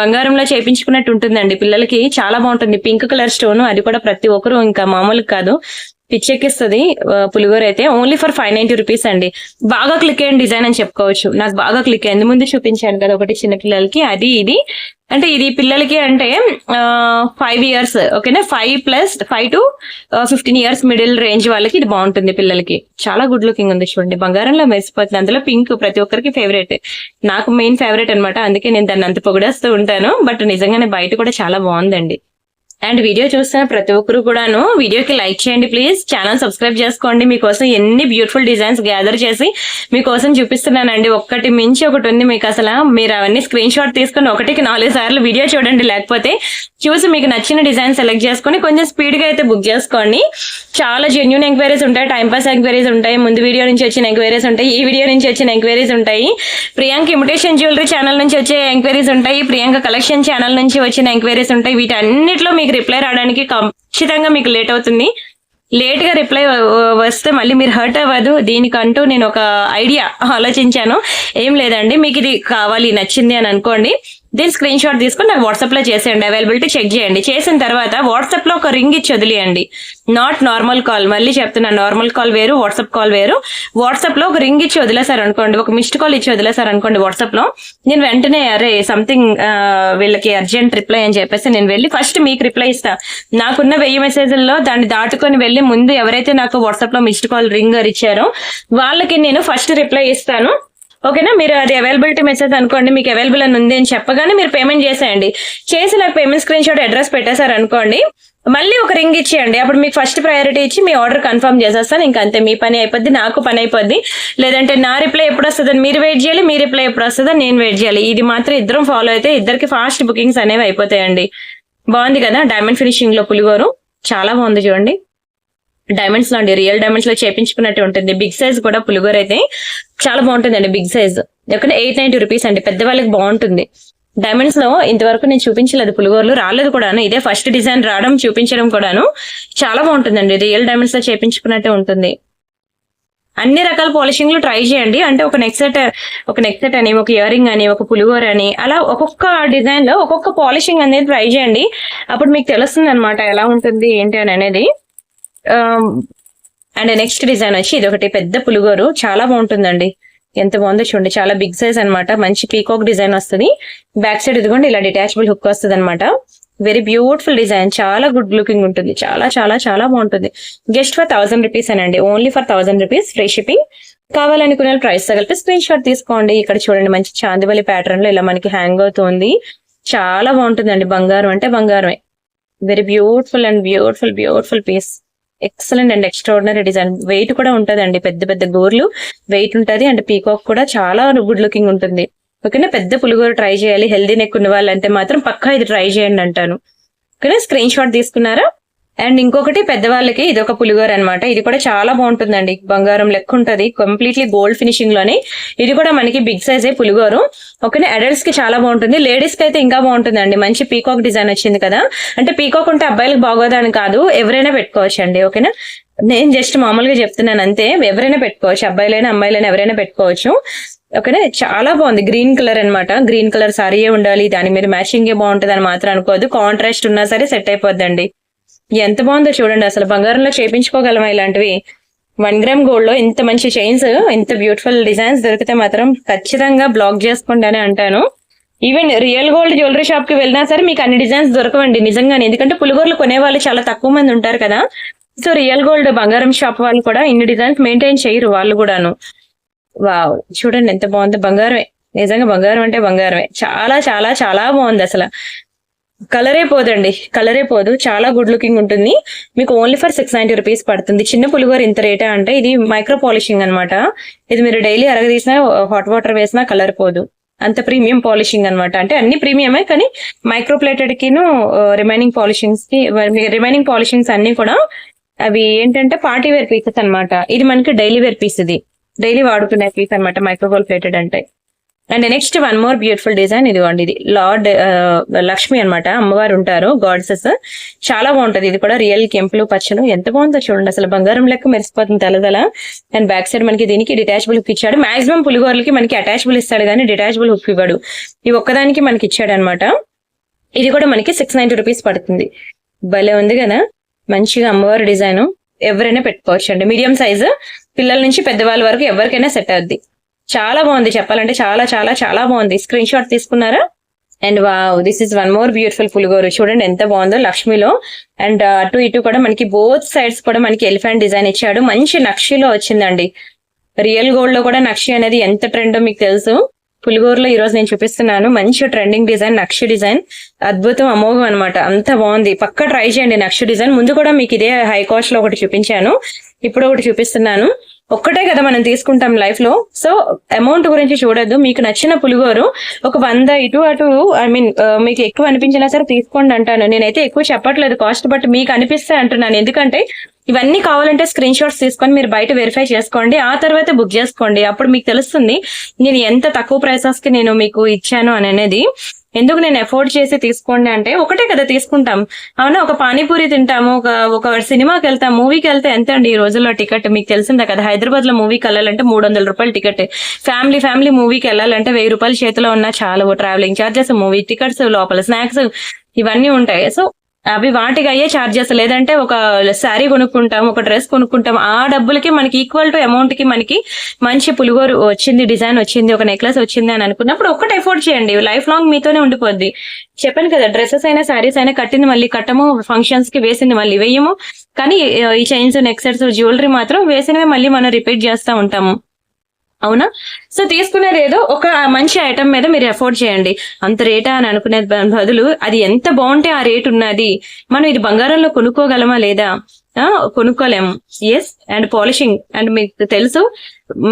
Speaker 1: బంగారంలో చేయించుకున్నట్టు ఉంటుందండి, పిల్లలకి చాలా బాగుంటుంది. పింక్ కలర్ స్టోన్, అది కూడా ప్రతి ఒక్కరు ఇంకా మామూలు కాదు, పిచ్చెక్కిస్తుంది. పులిగోర అయితే ఓన్లీ ఫర్ 590 రూపీస్ అండి. బాగా క్లిక్ అయిన డిజైన్ అని చెప్పుకోవచ్చు, నాకు బాగా క్లిక్ అయింది. ముందు చూపించాను కదా ఒకటి చిన్న పిల్లలకి, అది ఇది అంటే ఇది పిల్లలకి అంటే 5 years. ఓకేనా, 5 to 15 years మిడిల్ రేంజ్ వాళ్ళకి ఇది బాగుంటుంది. పిల్లలకి చాలా గుడ్ లుకింగ్ ఉంది చూడండి, బంగారంలో మెరిసిపోతుంది. అందులో పింక్ ప్రతి ఒక్కరికి ఫేవరెట్, నాకు మెయిన్ ఫేవరెట్ అనమాట, అందుకే నేను దాన్ని అంత పొగిడేస్తూ ఉంటాను. బట్ నిజంగానే బయట కూడా చాలా బాగుందండి. అండ్ వీడియో చూస్తున్న ప్రతి ఒక్కరు కూడాను వీడియోకి లైక్ చేయండి ప్లీజ్, ఛానల్ సబ్స్క్రైబ్ చేసుకోండి. మీకోసం ఎన్ని బ్యూటిఫుల్ డిజైన్స్ గ్యాదర్ చేసి మీకోసం చూపిస్తున్నానండి, ఒక్కటి మించి ఒకటి ఉంది. మీకు అసలు మీరు అవన్నీ స్క్రీన్ షాట్ తీసుకొని 1కి 4 సార్లు వీడియో చూడండి, లేకపోతే చూసి మీకు నచ్చిన డిజైన్ సెలెక్ట్ చేసుకొని కొంచెం స్పీడ్ గా అయితే బుక్ చేసుకోండి. చాలా జెన్యూన్ ఎంక్వైరీస్ ఉంటాయి, టైంపాస్ ఎంక్వైరీస్ ఉంటాయి, ముందు వీడియో నుంచి వచ్చిన ఎంక్వైరీస్ ఉంటాయి, ఈ వీడియో నుంచి వచ్చిన ఎంక్వైరీస్ ఉంటాయి, ప్రియాంక ఇమిటేషన్ జ్యువెలరీ ఛానల్ నుంచి వచ్చే ఎంక్వైరీస్ ఉంటాయి, ప్రియాంక కలెక్షన్ ఛానల్ నుంచి వచ్చిన ఎంక్వైరీస్ ఉంటాయి. వీటన్నిటిలో మీకు రిప్లై రావడానికి ఖచ్చితంగా మీకు లేట్ అవుతుంది. లేట్ గా రిప్లై వస్తే మళ్ళీ మీరు హర్ట్ అవ్వదు. దీనికంటూ నేను ఒక ఐడియా ఆలోచించాను. ఏం లేదండి, మీకు ఇది కావాలి నచ్చింది అని అనుకోండి, దీని స్క్రీన్ షాట్ తీసుకొని నాకు వాట్సాప్ లో చేసేయండి, అవైలబిలిటీ చెక్ చేయండి. చేసిన తర్వాత వాట్సాప్ లో ఒక రింగ్ ఇచ్చి వదిలేయండి, నాట్ నార్మల్ కాల్. మళ్ళీ చెప్తున్నా, నార్మల్ కాల్ వేరు, వాట్సాప్ కాల్ వేరు. వాట్సాప్ లో ఒక రింగ్ ఇచ్చి వదిలేసారు అనుకోండి, ఒక మిస్డ్ కాల్ ఇచ్చి వదిలేసారు అనుకోండి వాట్సాప్ లో, నేను వెంటనే అరే సంథింగ్ వీళ్ళకి అర్జెంట్ రిప్లై అని చెప్పేసి నేను వెళ్ళి ఫస్ట్ మీకు రిప్లై ఇస్తా. నాకున్న 1000 మెసేజ్ల్లో దాన్ని దాటుకొని వెళ్ళి ముందు ఎవరైతే నాకు వాట్సాప్ లో మిస్డ్ కాల్ రింగ్ ఇచ్చారో వాళ్ళకి నేను ఫస్ట్ రిప్లై ఇస్తాను. ఓకేనా, మీరు అది అవైలబిలిటీ మెసేజ్ అనుకోండి, మీకు అవైలబుల్ అని ఉంది అని చెప్పగానే మీరు పేమెంట్ చేసేయండి. చేసి నాకు పేమెంట్ స్క్రీన్ షాట్ అడ్రస్ పెట్టేశారు అనుకోండి, మళ్ళీ ఒక రింగ్ ఇచ్చేయండి. అప్పుడు మీకు ఫస్ట్ ప్రయారిటీ ఇచ్చి మీ ఆర్డర్ కన్ఫర్మ్ చేసేస్తాను. ఇంకా అంతే, మీ పని అయిపోద్ది, నాకు పని అయిపోద్ది. లేదంటే నా రిప్లై ఎప్పుడు వస్తుందని మీరు వెయిట్ చేయాలి, మీ రిప్లై ఎప్పుడు వస్తుందని నేను వెయిట్ చేయాలి. ఇది మాత్రం ఇద్దరం ఫాలో అయితే ఇద్దరికి ఫాస్ట్ బుకింగ్స్ అనేవి అయిపోతాయండి. బాగుంది కదా, డైమండ్ ఫినిషింగ్ లో పులిగోరు చాలా బాగుంది చూడండి. డైమండ్స్ లో అండి, రియల్ డైమండ్స్ లో చేపించుకున్నట్టు ఉంటుంది. బిగ్ సైజ్ కూడా పులిగోర అయితే చాలా బాగుంటుందండి, బిగ్ సైజ్. ఎక్కడ 890 రూపీస్ అండి, పెద్దవాళ్ళకి బాగుంటుంది. డైమండ్స్ లో ఇంతవరకు నేను చూపించలేదు, పులిగోరలు రాలేదు కూడాను, ఇదే ఫస్ట్ డిజైన్ రావడం చూపించడం కూడాను చాలా బాగుంటుందండి. రియల్ డైమండ్స్ లో చేపించుకున్నట్టే ఉంటుంది. అన్ని రకాల పాలిషింగ్ ట్రై చేయండి. అంటే ఒక నెక్ సెట్ అని, ఒక ఇయర్ రింగ్ అని, ఒక పులిగోర అని, అలా ఒక్కొక్క డిజైన్ లో ఒక్కొక్క పాలిషింగ్ అనేది ట్రై చేయండి. అప్పుడు మీకు తెలుస్తుంది అనమాట ఎలా ఉంటుంది ఏంటి అని అనేది. అండ్ నెక్స్ట్ డిజైన్ వచ్చి ఇది ఒకటి పెద్ద పులిగోరు, చాలా బాగుంటుందండి. ఎంత బాగుందో చూడండి, చాలా బిగ్ సైజ్ అనమాట. మంచి పీకాక్ డిజైన్ వస్తుంది. బ్యాక్ సైడ్ ఇదిగోండి ఇలా డిటాచబుల్ హుక్ వస్తుంది అనమాట. వెరీ బ్యూటిఫుల్ డిజైన్, చాలా గుడ్ లుకింగ్ ఉంటుంది, చాలా చాలా చాలా బాగుంటుంది. జస్ట్ ఫర్ 1000 రూపీస్ అనండి, only for 1000 rupees, free shipping. కావాలనుకునే ప్రైస్ తగిలిపి స్క్రీన్ షాట్ తీసుకోండి. ఇక్కడ చూడండి మంచి చాందివలి ప్యాటర్న్ లో ఇలా మనకి హ్యాంగ్ అవుతుంది, చాలా బాగుంటుందండి. బంగారం అంటే బంగారమే. Very beautiful and beautiful beautiful piece, excellent and extraordinary design. Weight కూడా ఉంటదండి, పెద్ద పెద్ద గోర్లు వెయిట్ ఉంటది. అండ్ పీకాక్ కూడా చాలా గుడ్ లుకింగ్ ఉంటుంది. ఓకేనా, పెద్ద పులిగోర ట్రై చేయాలి హెల్దీ నెక్ ఉన్న వాళ్ళంటే మాత్రం పక్కా ఇది ట్రై చేయండి అంటాను. ఓకేనా, స్క్రీన్ షాట్ తీసుకున్నారా? అండ్ ఇంకొకటి పెద్దవాళ్ళకి ఇది ఒక పులిగోర అనమాట. ఇది కూడా చాలా బాగుంటుందండి, బంగారం లెక్క ఉంటది, కంప్లీట్లీ గోల్డ్ ఫినిషింగ్ లోనే. ఇది కూడా మనకి బిగ్ సైజే పులిగోరు. ఓకేనా, అడల్ట్స్ కి చాలా బాగుంటుంది, లేడీస్ కి అయితే ఇంకా బాగుంటుందండి. మంచి పీకాక్ డిజైన్ వచ్చింది కదా, అంటే పీకాక్ ఉంటే అబ్బాయిలకు బాగోదని కాదు, ఎవరైనా పెట్టుకోవచ్చు అండి. ఓకేనా, నేను జస్ట్ మామూలుగా చెప్తున్నాను అంతే, ఎవరైనా పెట్టుకోవచ్చు, అబ్బాయిలైనా అమ్మాయిలైనా ఎవరైనా పెట్టుకోవచ్చు. ఓకేనా, చాలా బాగుంది. గ్రీన్ కలర్ అనమాట, గ్రీన్ కలర్ సారీయే ఉండాలి, దాని మీద మ్యాచింగే బాగుంటుంది అని మాత్రం అనుకోవద్దు, కాంట్రాస్ట్ ఉన్నా సరే సెట్ అయిపోద్దండి. ఎంత బాగుందో చూడండి, అసలు బంగారంలో చేపించుకోగలమా ఇలాంటివి? 1 గ్రామ్ గోల్డ్ లో ఇంత మంచి చైన్స్, ఇంత బ్యూటిఫుల్ డిజైన్స్ దొరికితే మాత్రం ఖచ్చితంగా బ్లాక్ చేసుకోండి అని అంటాను. Even real gold jewellery shop కి వెళ్ళినా సరే మీకు అన్ని డిజైన్స్ దొరకవండి నిజంగానే, ఎందుకంటే పులిగోర్లు కొనే వాళ్ళు చాలా తక్కువ మంది ఉంటారు కదా. సో రియల్ గోల్డ్ బంగారం షాప్ వాళ్ళు కూడా ఇన్ని డిజైన్స్ మెయింటైన్ చేయరు వాళ్ళు కూడాను. వావ్, చూడండి ఎంత బాగుంది, బంగారమే, నిజంగా బంగారం అంటే బంగారమే. చాలా చాలా చాలా బాగుంది, అసలు కలరే పోదండి, కలరే పోదు, చాలా గుడ్ లుకింగ్ ఉంటుంది. మీకు ఓన్లీ ఫర్ 690 రూపీస్ పడుతుంది. చిన్న పులిగోర ఇంత రేటా అంటే ఇది మైక్రో పాలిషింగ్ అనమాట. ఇది మీరు డైలీ అరగదీసినా హాట్ వాటర్ వేసినా కలర్ పోదు, అంత ప్రీమియం పాలిషింగ్ అనమాట. అంటే అన్ని ప్రీమియమే, కానీ మైక్రో ప్లేటెడ్ కిను రిమైనింగ్ పాలిషింగ్స్ అన్ని కూడా అవి ఏంటంటే పార్టీ వేర్ పీసెస్ అనమాట. ఇది మనకి డైలీ వేర్ పీస్, ఇది డైలీ వాడుకునే పీస్ అనమాట మైక్రోగోల్డ్ ప్లేటెడ్ అంటే. And next one more beautiful design, ఇదిగోండి, ఇది లార్డ్ లక్ష్మి అనమాట, అమ్మవారు ఉంటారు, గాడ్సెస్. చాలా బాగుంటది, ఇది కూడా రియల్ కెంపులు పచ్చలు, ఎంత బాగుందో చూడండి, అసలు బంగారం లెక్క మెరిసిపోతుంది తెలదల. అండ్ బ్యాక్ సైడ్ మనకి దీనికి డిటాచబుల్ హుక్ ఇచ్చాడు. మాక్సిమం పులిగోరలకి మనకి అటాచబుల్ ఇస్తాడు కానీ డిటాచబుల్ హుక్ ఇవ్వడు, ఈ ఒక్కదానికి మనకి ఇచ్చాడు అనమాట. ఇది కూడా మనకి 690 రూపీస్ పడుతుంది. భలే ఉంది కదా, మంచిగా అమ్మవారి డిజైన్, ఎవరైనా పెట్టుకోవచ్చు అండి. మీడియం సైజు పిల్లల నుంచి పెద్దవాళ్ళ వరకు ఎవరికైనా సెట్ అవుద్ది. చాలా బాగుంది, చెప్పాలంటే చాలా చాలా చాలా బాగుంది. స్క్రీన్ షాట్ తీసుకున్నారా? And wow, this is one more beautiful పులిగోరు, చూడండి ఎంత బాగుందో లక్ష్మిలో. అండ్ అటు ఇటు కూడా మనకి బోత్ సైడ్స్ కూడా మనకి ఎలిఫెంట్ డిజైన్ ఇచ్చాడు, మంచి నక్షిలో వచ్చిందండి. రియల్ గోల్డ్ లో కూడా నక్షి అనేది ఎంత ట్రెండో మీకు తెలుసు. పులిగోరులో ఈ రోజు నేను చూపిస్తున్నాను మంచి ట్రెండింగ్ డిజైన్, నక్షి డిజైన్, అద్భుతం, అమోఘం అనమాట, అంత బాగుంది. పక్కా ట్రై చేయండి నక్షి డిజైన్. ముందు కూడా మీకు ఇదే హై కాస్ట్ లో ఒకటి చూపించాను, ఇప్పుడు ఒకటి చూపిస్తున్నాను. ఒక్కటే కదా మనం తీసుకుంటాం లైఫ్ లో, సో అమౌంట్ గురించి చూడొద్దు. మీకు నచ్చిన పులిగోరు ఒక 100 ఇటు అటు, ఐ మీన్ మీకు ఎక్కువ అనిపించినా సరే తీసుకోండి అంటాను. నేనైతే ఎక్కువ చెప్పట్లేదు కాస్ట్, బట్ మీకు అనిపిస్తే అంటున్నాను. ఎందుకంటే ఇవన్నీ కావాలంటే స్క్రీన్ షాట్స్ తీసుకొని మీరు బయట వెరిఫై చేసుకోండి, ఆ తర్వాత బుక్ చేసుకోండి. అప్పుడు మీకు తెలుస్తుంది నేను ఎంత తక్కువ ప్రైసెస్ కి నేను మీకు ఇచ్చాను అని అనేది. ఎందుకు నేను ఎఫోర్డ్ చేసి తీసుకోండి అంటే ఒకటే కదా తీసుకుంటాం, అవునా? ఒక పానీపూరి తింటాము, ఒక సినిమాకి వెళ్తాం, మూవీకి వెళ్తే ఎంత అండి ఈ రోజుల్లో టికెట్? మీకు తెలిసిందే కదా, హైదరాబాద్ లో మూవీకి వెళ్ళాలంటే 300 రూపాయలు టికెట్. ఫ్యామిలీ మూవీకి వెళ్ళాలంటే 1000 రూపాయలు చేతిలో ఉన్నా చాలు. ట్రావెలింగ్ ఛార్జెస్, మూవీ టికెట్స్, లోపల స్నాక్స్ ఇవన్నీ ఉంటాయి. సో అవి వాటికి అయ్యే ఛార్జెస్. లేదంటే ఒక శారీ కొనుక్కుంటాం, ఒక డ్రెస్ కొనుక్కుంటాం, ఆ డబ్బులకి మనకి ఈక్వల్ టు అమౌంట్ కి మనకి మంచి పులిగోరు వచ్చింది, డిజైన్ వచ్చింది, ఒక నెక్లెస్ వచ్చింది అని అనుకున్నప్పుడు ఒక్కటి ఎఫోర్డ్ చేయండి, లైఫ్ లాంగ్ మీతోనే ఉండిపోద్ది. చెప్పాను కదా, డ్రెస్సెస్ అయినా శారీస్ అయినా కట్టింది మళ్ళీ కట్టము, ఫంక్షన్స్ కి వేసింది మళ్ళీ వేయము, కానీ ఈ చైన్స్, నెక్ సెట్స్, జ్యువెలరీ మాత్రం వేసినవి మళ్ళీ మనం రిపీట్ చేస్తూ ఉంటాము, అవునా? సో తీసుకునేది ఏదో ఒక మంచి ఐటమ్ మీద మీరు ఎఫోర్డ్ చేయండి. అంత రేటా అని అనుకునే బదులు అది ఎంత బాగుంటే ఆ రేట్ ఉన్నది, మనం ఇది బంగారంలో కొనుక్కోగలమా లేదా? కొనుక్కోలేము. ఎస్. అండ్ పాలిషింగ్, అండ్ మీకు తెలుసు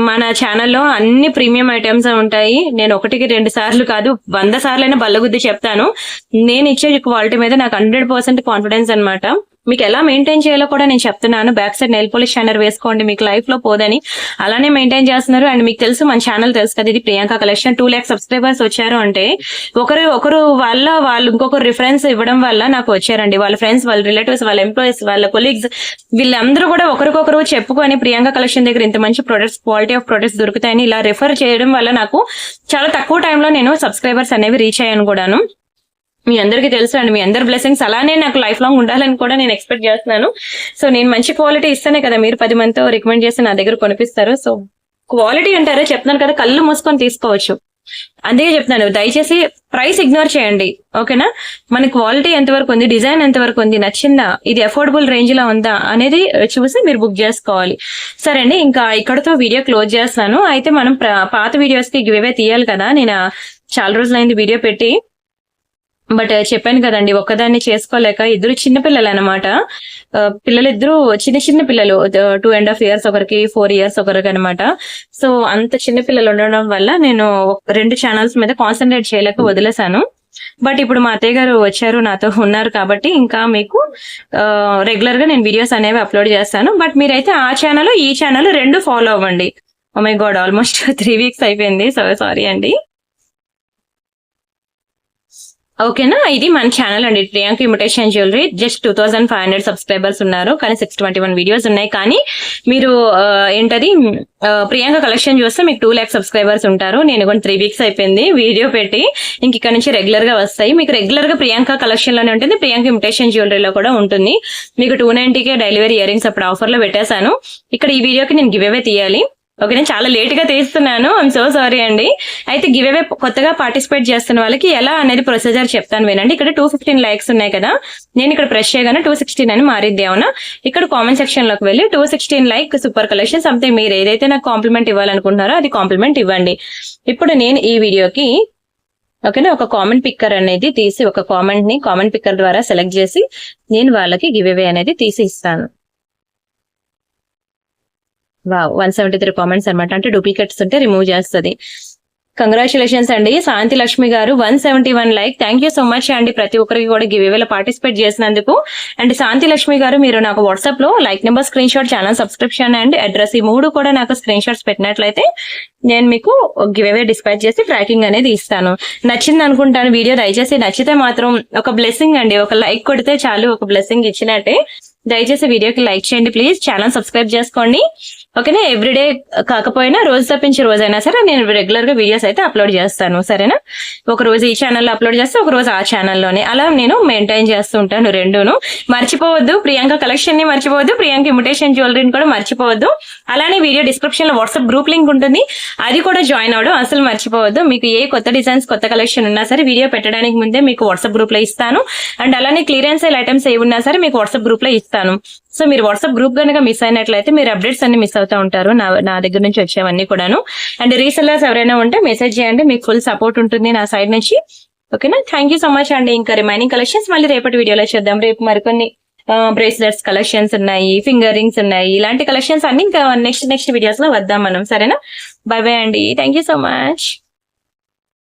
Speaker 1: మన ఛానల్లో అన్ని ప్రీమియం ఐటమ్స్ ఉంటాయి. నేను 1-2 సార్లు కాదు 100 సార్లైనా బల్లగుద్ది చెప్తాను. నేను ఇచ్చే క్వాలిటీ మీద నాకు 100% కాన్ఫిడెన్స్ అనమాట. మీకు ఎలా మెయింటైన్ చేయాలో కూడా నేను చెప్తున్నాను. Back side nail polish shiner వేసుకోండి, మీకు లైఫ్ లో పోదని అలానే మెయింటైన్ చేస్తున్నారు. అండ్ మీకు తెలుసు మన ఛానల్ తెలుసు కదా, ఇది ప్రియాంక కలెక్షన్. 2 lakhs సబ్స్క్రైబర్స్ వచ్చారు అంటే ఒకరు వాళ్ళు ఇంకొకరు రిఫరెన్స్ ఇవ్వడం వల్ల నాకు వచ్చారండి. వాళ్ళ ఫ్రెండ్స్, వాళ్ళ రిలేటివ్స్, వాళ్ళ ఎంప్లాయీస్, వాళ్ళ కొలీగ్స్, వీళ్ళందరూ కూడా ఒకరికొకరు చెప్పుకొని ప్రియాంక కలెక్షన్ దగ్గర ఇంత మంచి ప్రొడక్ట్స్, క్వాలిటీ ఆఫ్ ప్రొడక్ట్స్ దొరుకుతాయని ఇలా రిఫర్ చేయడం వల్ల నాకు చాలా తక్కువ టైంలో నేను సబ్స్క్రైబర్స్ అనేవి రీచ్ అయ్యాను కూడాను. మీ అందరికీ తెలుసు అండి, మీ అందరి బ్లెస్సింగ్స్ అలానే నాకు లైఫ్ లాంగ్ ఉండాలని కూడా నేను ఎక్స్పెక్ట్ చేస్తున్నాను. సో నేను మంచి క్వాలిటీ ఇస్తానే కదా మీరు 10 మందితో రికమెండ్ చేసి నా దగ్గర కొనిపిస్తారు. సో క్వాలిటీ అంటారా, చెప్తున్నాను కదా, కళ్ళు మూసుకొని తీసుకోవచ్చు. అందుకే చెప్తున్నాను, దయచేసి ప్రైస్ ఇగ్నోర్ చేయండి, ఓకేనా. మన క్వాలిటీ ఎంతవరకు ఉంది, డిజైన్ ఎంతవరకు ఉంది, నచ్చిందా, ఇది అఫోర్డబుల్ రేంజ్ లో ఉందా అనేది చూసి మీరు బుక్ చేసుకోవాలి. సరే అండి, ఇంకా ఇక్కడతో వీడియో క్లోజ్ చేస్తాను. అయితే మనం పాత వీడియోస్ కి గివ్ అవే తీయాలి కదా. నేను చాలా రోజులైంది వీడియో పెట్టి, బట్ చెప్పాను కదండి, ఒక్కదాన్ని చేసుకోలేక ఇద్దరు చిన్నపిల్లలు అనమాట. పిల్లలిద్దరూ చిన్న పిల్లలు, 2.5 years ఒకరికి, 4 years ఒకరికి అనమాట. సో అంత చిన్న పిల్లలు ఉండడం వల్ల నేను 2 ఛానల్స్ మీద కాన్సన్ట్రేట్ చేయలేక వదిలేశాను. బట్ ఇప్పుడు మా అత్తయ్య గారు వచ్చారు, నాతో ఉన్నారు కాబట్టి ఇంకా మీకు రెగ్యులర్ గా నేను వీడియోస్ అనేవి అప్లోడ్ చేస్తాను. బట్ మీరైతే ఆ ఛానల్ ఈ ఛానల్ 2 ఫాలో అవ్వండి. Oh my god, almost 3 weeks అయిపోయింది. సో సారీ అండి, ఓకేనా. ఇది మన ఛానల్ అండి, Priyanka imitation jewellery. Just 2500 subscribers ఉన్నారు, కానీ 621 వీడియోస్ ఉన్నాయి. కానీ మీరు ఏంటది ప్రియాంక కలెక్షన్ చూస్తే మీకు 2 lakh సబ్స్క్రైబర్స్ ఉంటారు. నేను కూడా 3 weeks అయిపోయింది వీడియో పెట్టి. ఇంక ఇక్కడ నుంచి రెగ్యులర్ గా వస్తాయి మీకు. రెగ్యులర్ గా ప్రియాంక కలెక్షన్ లోనే ఉంటుంది, ప్రియాంక ఇమిటేషన్ జ్యువెలరీలో కూడా ఉంటుంది. మీకు 290కే డెలివరీ ఇయర్ రింగ్స్ అప్పుడు ఆఫర్ లో పెట్టేశాను. ఇక్కడ ఈ వీడియోకి నేను గివ్ అవే తీయాలి, ఓకే. నేను చాలా లేట్ గా తీస్తున్నాను, ఐఎమ్ సో సారీ అండి. అయితే గివ్ అవే కొత్తగా పార్టిసిపేట్ చేస్తున్న వాళ్ళకి ఎలా అనేది ప్రొసీజర్ చెప్తాను వినండి. ఇక్కడ 215 likes ఉన్నాయి కదా, నేను ఇక్కడ ప్రెస్ చేయగానే 216 అని మారిద్ది, అవునా. ఇక్కడ కామెంట్ సెక్షన్ లోకి వెళ్ళి 216 like సూపర్ కలెక్షన్ సంథింగ్, మీరు ఏదైతే నాకు కాంప్లిమెంట్ ఇవ్వాలనుకుంటున్నారో అది కాంప్లిమెంట్ ఇవ్వండి. ఇప్పుడు నేను ఈ వీడియోకి ఓకేనా ఒక కామెంట్ పిక్కర్ అనేది తీసి, ఒక కామెంట్ ని కామెంట్ పిక్కర్ ద్వారా సెలెక్ట్ చేసి నేను వాళ్ళకి గివ్ అవే అనేది తీసి ఇస్తాను. వావ్, 173 కామెంట్స్ అనమాట. అంటే డూప్లికేట్స్ ఉంటే రిమూవ్ చేస్తుంది. కంగ్రాచులేషన్స్ అండి శాంతి లక్ష్మి గారు, 171 like. Thank you so much అండి ప్రతి ఒక్కరికి కూడా గివ్ అవేలో పార్టిసిపేట్ చేసినందుకు. అండ్ శాంతి లక్ష్మి గారు, మీరు నాకు వాట్సాప్ లో like number, screen shot, channel subscription and address, ఈ 3 కూడా నాకు స్క్రీన్ షాట్స్ పెట్టినట్లయితే నేను మీకు గివ్ అవే డిస్పాచ్ చేసి ట్రాకింగ్ అనేది ఇస్తాను. నచ్చింది అనుకుంటాను వీడియో. దయచేసి నచ్చితే మాత్రం ఒక బ్లెస్సింగ్ అండి, ఒక లైక్ కొడితే చాలు, ఒక బ్లెస్సింగ్ ఇచ్చినట్టే. దయచేసి వీడియోకి లైక్ చేయండి ప్లీజ్, ఛానల్ సబ్స్క్రైబ్ చేసుకోండి, ఓకేనా. ఎవ్రీడే కాకపోయినా రోజు తప్పించి రోజైనా సరే నేను రెగ్యులర్ గా వీడియోస్ అయితే అప్లోడ్ చేస్తాను, సరేనా. ఒక రోజు ఈ ఛానల్లో అప్లోడ్ చేస్తే ఒక రోజు ఆ ఛానల్లోనే, అలా నేను మెయింటైన్ చేస్తూ ఉంటాను రెండును. మర్చిపోవద్దు ప్రియాంక కలెక్షన్ ని, మర్చిపోవద్దు ప్రియాంక ఇమిటేషన్ జ్యువెలరీని కూడా మర్చిపోవద్దు. అలానే వీడియో డిస్క్రిప్షన్ లో వాట్సాప్ గ్రూప్ లింక్ ఉంటుంది, అది కూడా జాయిన్ అవడం అసలు మర్చిపోవద్దు. మీకు ఏ కొత్త డిజైన్స్, కొత్త కలెక్షన్ ఉన్నా సరే వీడియో పెట్టడానికి ముందే మీకు వాట్సాప్ గ్రూప్ లో ఇస్తాను. అండ్ అలానే క్లియరెన్స్ సేల్ ఐటమ్స్ ఏ ఉన్నా సరే మీకు వాట్సాప్ గ్రూప్ లో ఇస్తాను. సో మీరు వాట్సాప్ గ్రూప్ కనుక మిస్ అయినట్లయితే మీరు అప్డేట్స్ అన్ని మిస్ అవుతూ ఉంటారు, నా దగ్గర నుంచి వచ్చేవన్నీ కూడాను. అండ్ రీసెల్లర్స్ ఎవరైనా ఉంటే మెసేజ్ చేయండి, మీకు ఫుల్ సపోర్ట్ ఉంటుంది నా సైడ్ నుంచి, ఓకేనా. థ్యాంక్ యూ సో మచ్ అండి. ఇంకా రిమైనింగ్ కలెక్షన్స్ మళ్ళీ రేపటి వీడియోలో చేద్దాం. రేపు మరికొన్ని బ్రేస్లెట్స్ కలెక్షన్స్ ఉన్నాయి, ఫింగర్ రింగ్స్ ఉన్నాయి, ఇలాంటి కలెక్షన్స్ అన్ని ఇంకా నెక్స్ట్ వీడియోస్ లో వద్దాం మనం, సరేనా. బై బై అండి, థ్యాంక్ యూ సో మచ్.